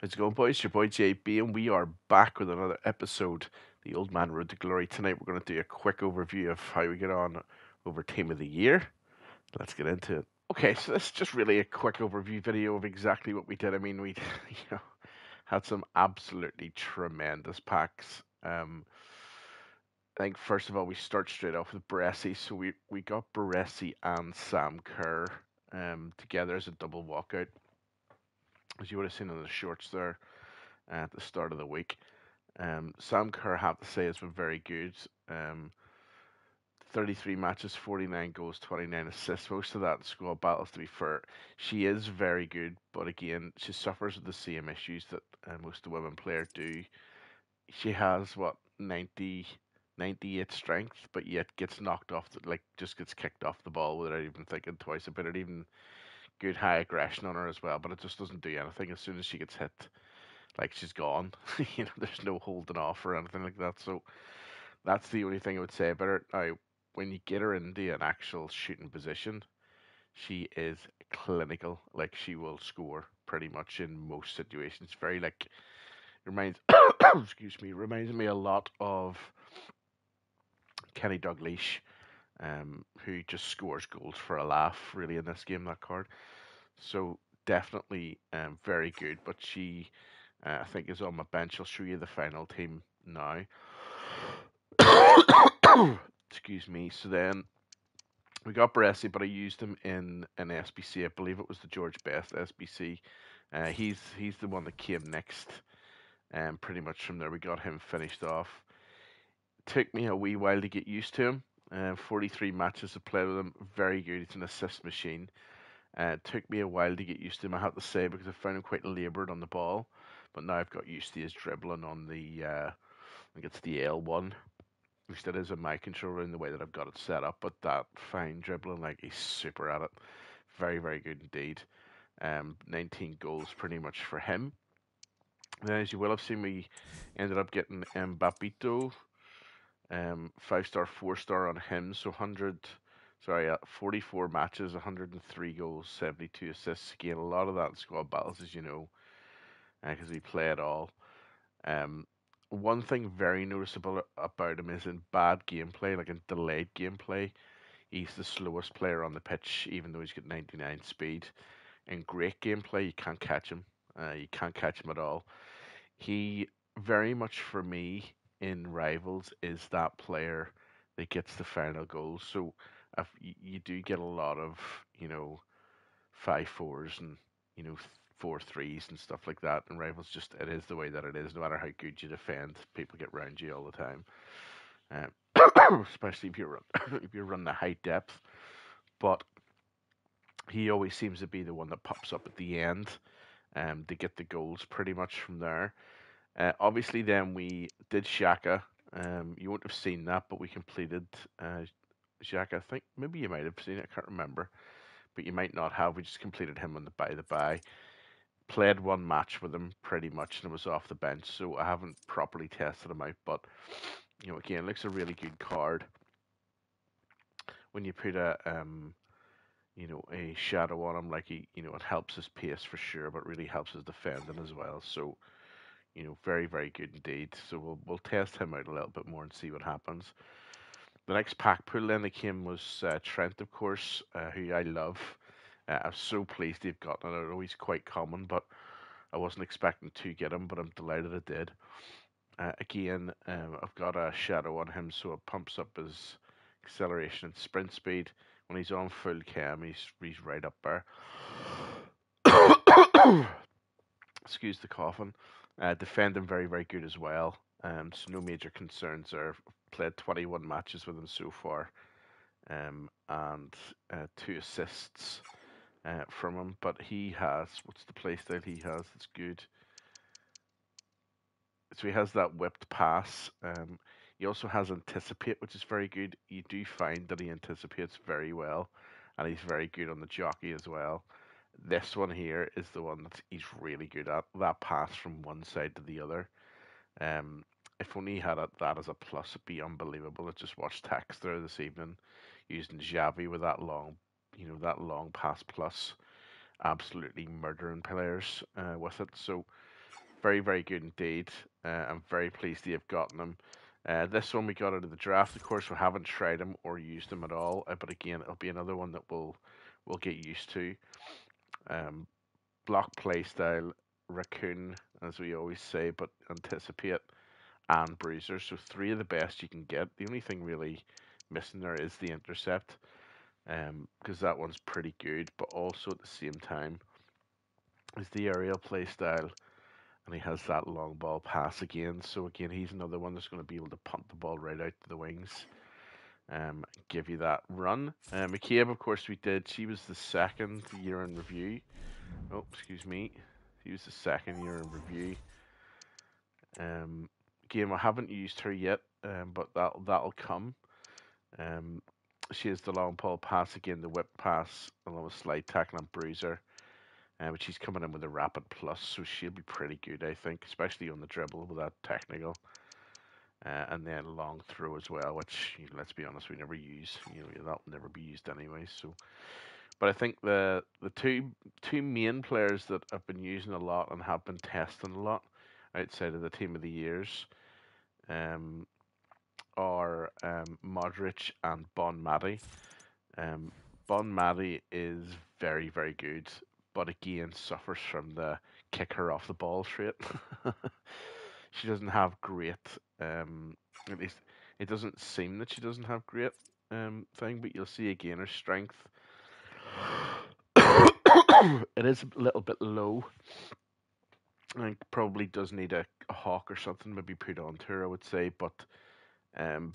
How's it going, boys? Your boy JB, and we are back with another episode, The Old Man Road to Glory. Tonight, we're going to do a quick overview of how we get on over Team of the Year. Let's get into it. Okay, so this is just really a quick overview video of exactly what we did. I mean, we know, had some absolutely tremendous packs. I think first of all, we start straight off with Baresi. So we got Baresi and Sam Kerr together as a double walkout, as you would have seen in the shorts there at the start of the week. Sam Kerr, I have to say, has been very good. 33 matches, 49 goals, 29 assists. Most of that in squad battles, to be fair. She is very good, but again, she suffers with the same issues that most of the women players do. She has, what, 98 strength, but yet gets knocked off, just gets kicked off the ball without even thinking twice about it. Even good high aggression on her as well, but it just doesn't do anything. As soon as she gets hit, like she's gone. There's no holding off or anything like that. So that's the only thing I would say about her. Now, when you get her into an actual shooting position, she is clinical. Like she will score pretty much in most situations. Very like reminds excuse me, reminds me a lot of Kenny Dalglish, who just scores goals for a laugh really in this game, that card. So definitely very good, but she I think is on my bench. I'll show you the final team now. Excuse me. So then we got Baresi, but I used him in an SBC. I believe it was the George Best SBC. He's the one that came next, and pretty much from there we got him finished off. Took me a wee while to get used to him. 43 matches of play with him. Very good. He's an assist machine. It took me a while to get used to him, I have to say, because I found him quite laboured on the ball. But now I've got used to his dribbling on the, I think it's the L1. At least it is in my controller in the way that I've got it set up. But that fine dribbling, like he's super at it. Very, very good indeed. 19 goals pretty much for him. Then, as you will have seen, we ended up getting Mbapito, 5-star, 4-star on him. So 44 matches, 103 goals, 72 assists. Again, a lot of that in squad battles, as you know, because we play it all. One thing very noticeable about him is in bad gameplay, like in delayed gameplay, he's the slowest player on the pitch, even though he's got 99 speed. In great gameplay, you can't catch him. You can't catch him at all. He very much for me in rivals is that player that gets the final goal. So if you do get a lot of 5-4s and you know 4-3s and stuff like that in rivals. Just it is the way that it is. No matter how good you defend, people get round you all the time. Especially if you're if you're running a high depth. But he always seems to be the one that pops up at the end to get the goals pretty much from there. Obviously, then we did Shaka. You won't have seen that, but we completed Shaka. I think maybe you might have seen it. I can't remember, but you might not have. We just completed him on the by. Played one match with him pretty much, and it was off the bench, so I haven't properly tested him out. But again, looks a really good card when you put a shadow on him. Like it helps his pace for sure, but really helps his defending as well. So very, very good indeed. So we'll test him out a little bit more and see what happens. The next pack pull then that came was Trent, of course, who I love. I'm so pleased they've gotten it. I know he's quite common, but I wasn't expecting to get him, but I'm delighted I did. Again, I've got a shadow on him, so it pumps up his acceleration and sprint speed. When he's on full cam, he's right up there. Excuse the coughing. Defending very, very good as well. So no major concerns there. Played 21 matches with him so far, and 2 assists from him. But he has, what's the playstyle he has? It's good. So he has that whipped pass. He also has anticipate, which is very good. You do find that he anticipates very well, and he's very good on the jockey as well. This one here is the one that he's really good at. That pass from one side to the other. Um, if only he had that as a plus, it'd be unbelievable. I just watched Tex there this evening using Xavi with that long pass plus, absolutely murdering players with it. So Very, very good indeed. I'm very pleased to have gotten him. This one we got out of the draft, of course. We haven't tried him or used him at all, but again, it'll be another one that we'll get used to. Um, Block playstyle, raccoon, as we always say, but anticipate and bruiser. So three of the best you can get. The only thing really missing there is the intercept, because that one's pretty good, but also at the same time is the aerial playstyle, and he has that long ball pass again. So again, he's another one that's going to be able to punt the ball right out to the wings, give you that run. McCabe, of course, we did. She was the second year in review. Oh, excuse me. She was the second year in review. Again, I haven't used her yet, but that'll come. Um, she has the long ball pass again, the whip pass, along with slide tackle and bruiser. But she's coming in with a rapid plus, so she'll be pretty good, I think, especially on the dribble with that technical. And then long throw as well, which, let's be honest, we never use. That'll never be used anyway. So, but I think the two main players that I've been using a lot and have been testing a lot outside of the team of the years, um, are Modric and Bon Mati. Bon Mati is very, very good, but again suffers from the kick her off the ball trait. She doesn't have great, at least it doesn't seem that she doesn't have great thing, but you'll see again her strength. It is a little bit low. I think probably does need a hawk or something maybe put onto her, I would say, but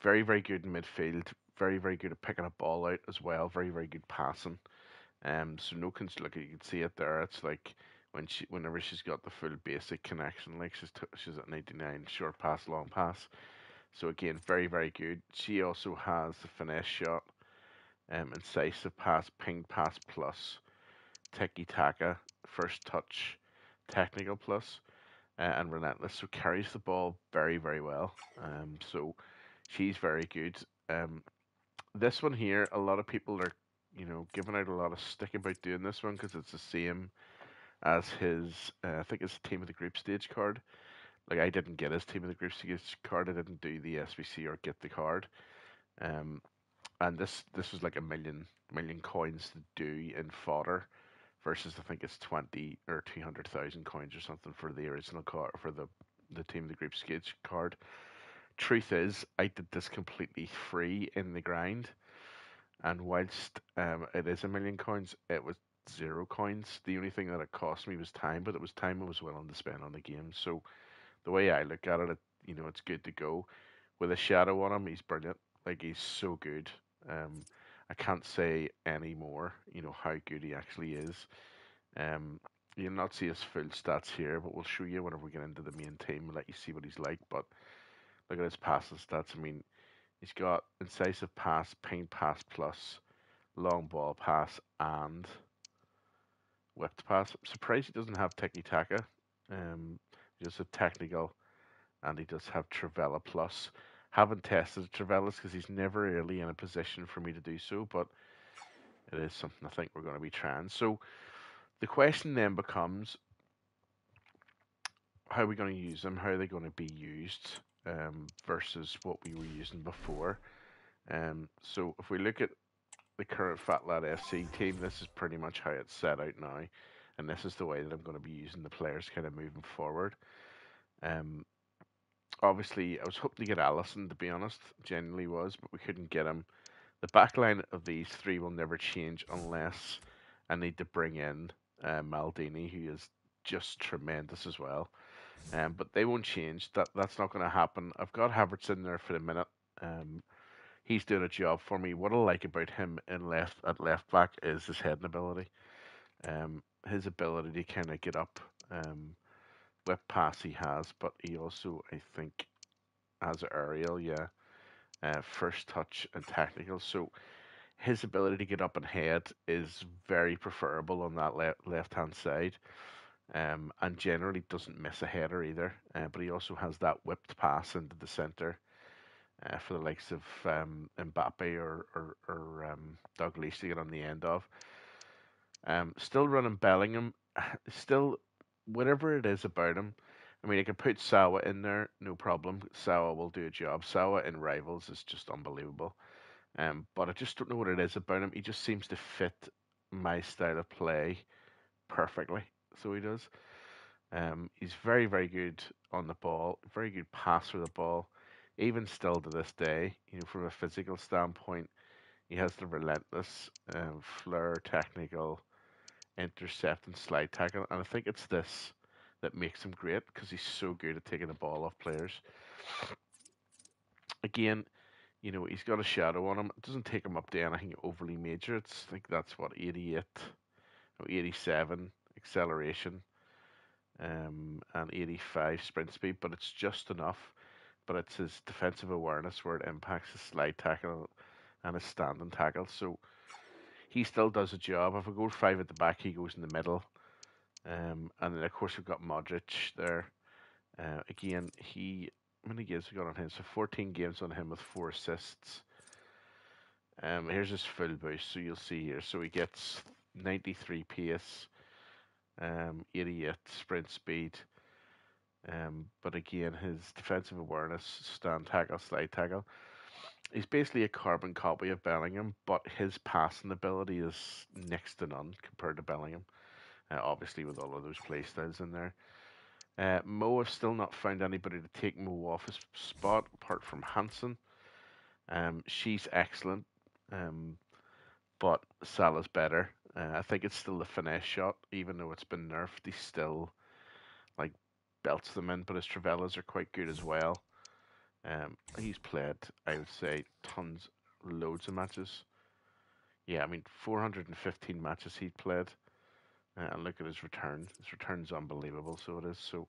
very, very good in midfield. Very, very good at picking a ball out as well. Very, very good passing. So no look, you can see it there. It's like whenever she's got the full basic connection, like she's at 99, short pass, long pass. So again, very, very good. She also has the finesse shot, incisive pass, ping pass plus, tiki taka, first touch, technical plus, and relentless. So carries the ball very, very well. So she's very good. This one here, a lot of people are, giving out a lot of stick about doing this one because it's the same as his. I think it's team of the group stage card. Like I didn't get his team of the group stage card. I didn't do the SBC or get the card. Um, and this was like a million coins to do in fodder, versus I think it's 20 or 200,000 coins or something for the original card for the team of the group stage card. Truth is, I did this completely free in the grind, and whilst it is a million coins, it was 0 coins. The only thing that it cost me was time, but it was time I was willing to spend on the game. So the way I look at it, it's good to go. With a shadow on him, he's brilliant. Like he's so good. Um, I can't say any more. How good he actually is. Um, you'll not see his full stats here, but we'll show you whenever we get into the main team. We'll let you see what he's like. But look at his passing stats. I mean, he's got incisive pass, ping pass plus, long ball pass, and whipped pass. I'm surprised he doesn't have tiki taka. He does have technical, and he does have Travella plus. Haven't tested Travellas because he's never really in a position for me to do so, but it is something I think we're going to be trying. So the question then becomes, how are we going to use them? How are they going to be used, versus what we were using before? So if we look at the current FATLAD FC team, this is pretty much how it's set out now, and this is the way that I'm going to be using the players kind of moving forward. Um, Obviously, I was hoping to get Allison, to be honest, genuinely was, but we couldn't get him. The backline of these three will never change unless I need to bring in Maldini, who is just tremendous as well. But they won't change. That's not going to happen. I've got Havertz in there for the minute. He's doing a job for me. What I like about him at left back is his heading ability. His ability to kind of get up. Whip pass he has, but he also, I think, has aerial, yeah. First touch and technical. So his ability to get up and head is very preferable on that left hand side. And generally doesn't miss a header either. But he also has that whipped pass into the centre, for the likes of Mbappe or Douglas to get on the end of. Still running Bellingham. Still, whatever it is about him, I mean, I could put Sawa in there, no problem. Sawa will do a job. Sawa in Rivals is just unbelievable. But I just don't know what it is about him. He just seems to fit my style of play perfectly. So he does. He's very, very good on the ball, very good passer of the ball. Even still to this day, from a physical standpoint, he has the relentless flair, technical, intercept, and slide tackle. And I think it's this that makes him great because he's so good at taking the ball off players. Again, he's got a shadow on him. It doesn't take him up to anything overly major. It's like that's what 88, no, 87 acceleration, and 85 sprint speed, but it's just enough. But it's his defensive awareness where it impacts his slide tackle and his standing tackle. So he still does a job. If I go 5 at the back, he goes in the middle. And then of course we've got Modric there. Again, how many games we got on him? So 14 games on him with 4 assists. Here's his full boost. So you'll see here. So he gets 93 pace, 88 sprint speed. But again, his defensive awareness, stand tackle, slide tackle. He's basically a carbon copy of Bellingham, but his passing ability is next to none compared to Bellingham. Obviously, with all of those play styles in there. Mo, have still not found anybody to take Mo off his spot apart from Hansen. She's excellent, but Salah's better. I think it's still the finesse shot, even though it's been nerfed. He still like belts them in, but his Travellas are quite good as well. He's played, I would say, loads of matches. Yeah, I mean, 415 matches he played. And look at his return. His return's unbelievable, so it is. So,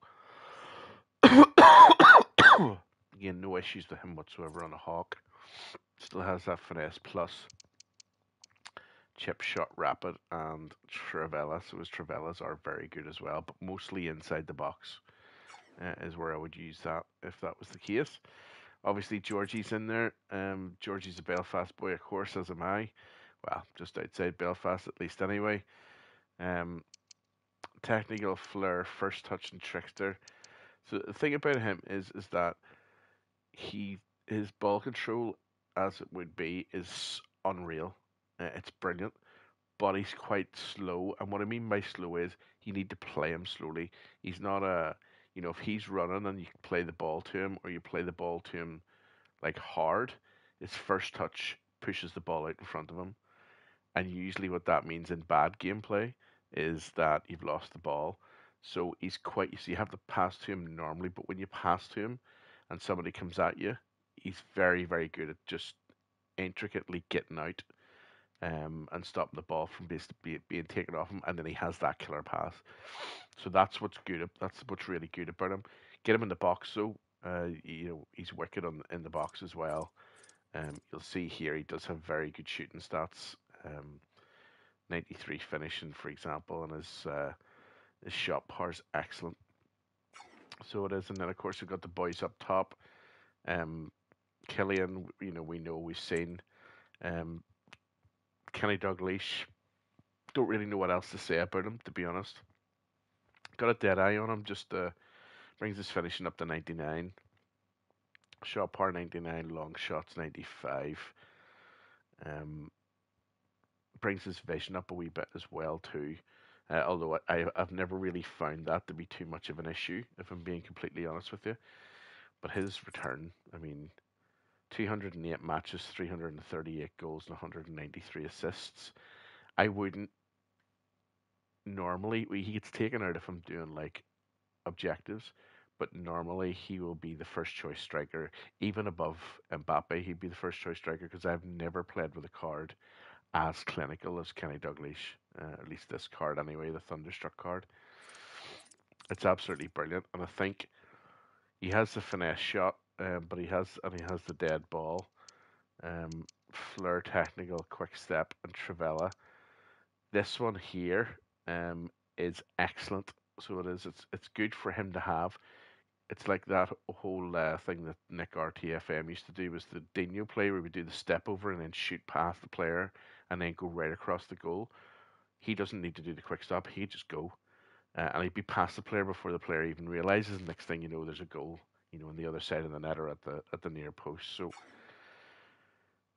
again, no issues with him whatsoever on a Hawk. Still has that finesse plus chip shot rapid and Travella. So his Travellas are very good as well, but mostly inside the box is where I would use that if that was the case. Obviously, Georgie's in there. Georgie's a Belfast boy, of course, as am I. Well, just outside Belfast at least anyway. Um, Technical flair, first touch, and trickster. So the thing about him is that his ball control, as it would be, is unreal. It's brilliant, but he's quite slow. And what I mean by slow is you need to play him slowly. He's not if he's running and you play the ball to him, or you play the ball to him like hard, his first touch pushes the ball out in front of him. And usually, what that means in bad gameplay is that you've lost the ball. So so you have to pass to him normally, but when you pass to him and somebody comes at you, he's very, very good at just intricately getting out and stopping the ball from being taken off him, and then he has that killer pass. So that's what's good. That's what's really good about him. Get him in the box, though. He's wicked in the box as well. You'll see here he does have very good shooting stats. 93 finishing, for example, and his shot power is excellent. So it is, and then of course we've got the boys up top. Killian, we know we've seen. Um, Kenny Dalglish, don't really know what else to say about him, to be honest. Got a dead eye on him, just brings his finishing up to 99. Shot power 99, long shots 95. Um, Brings his vision up a wee bit as well too. Although I've never really found that to be too much of an issue, if I'm being completely honest with you. But his return, I mean, 208 matches, 338 goals, and 193 assists. I wouldn't normally, he gets taken out if I'm doing like objectives, but normally he will be the first choice striker, even above Mbappe. He'd be the first choice striker because I've never played with a card as clinical as Kenny Dalglish. At least this card anyway, the Thunderstruck card. It's absolutely brilliant, and I think he has the finesse shot, but he has the dead ball, flair, technical, quick step, and Trivella. This one here is excellent. So it is. It's good for him to have. It's like that whole thing that Nick RTFM used to do was the Dino play where we do the step over and then shoot past the player and then go right across the goal. He doesn't need to do the quick stop. He just go. and he'd be past the player before the player even realizes. Next thing you know, there's a goal, on the other side of the net or at the near post. So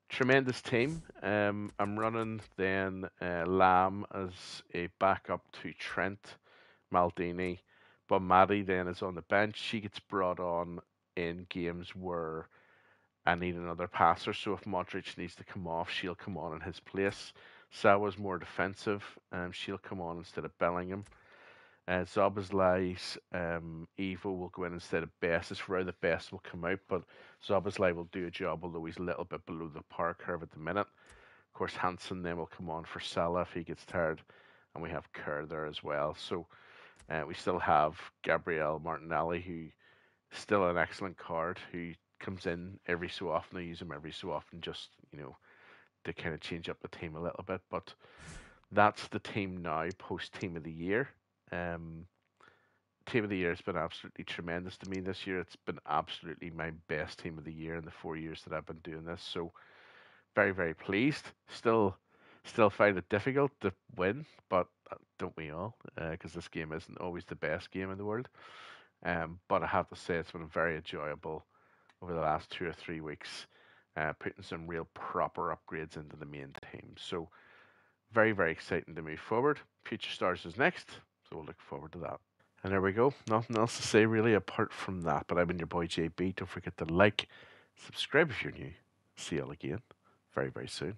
tremendous team. I'm running then Lamb as a backup to Trent Maldini, but Maddie then is on the bench. She gets brought on in games where I need another passer. So if Modric needs to come off, she'll come on in his place. Sawa's more defensive. She'll come on instead of Bellingham. Zoboslai's Evo will go in instead of Best. It's where the Best will come out, but Zoboslai will do a job, although he's a little bit below the power curve at the minute. Of course, Hansen then will come on for Salah if he gets tired, and we have Kerr there as well. So we still have Gabriel Martinelli, who is still an excellent card, who comes in every so often. I use him every so often, just to kind of change up the team a little bit. But that's the team now, post Team of the Year. Um, Team of the Year has been absolutely tremendous to me this year. It's been absolutely my best Team of the Year in the 4 years that I've been doing this. So very, very pleased. Still find it difficult to win, but don't we all? Because this game isn't always the best game in the world. But I have to say it's been very enjoyable over the last 2 or 3 weeks, putting some real proper upgrades into the main team. So very, very exciting to move forward. Future Stars is next, so we'll look forward to that. And there we go. Nothing else to say really apart from that. But I've been your boy JB. Don't forget to like, subscribe if you're new. See you all again very, very soon.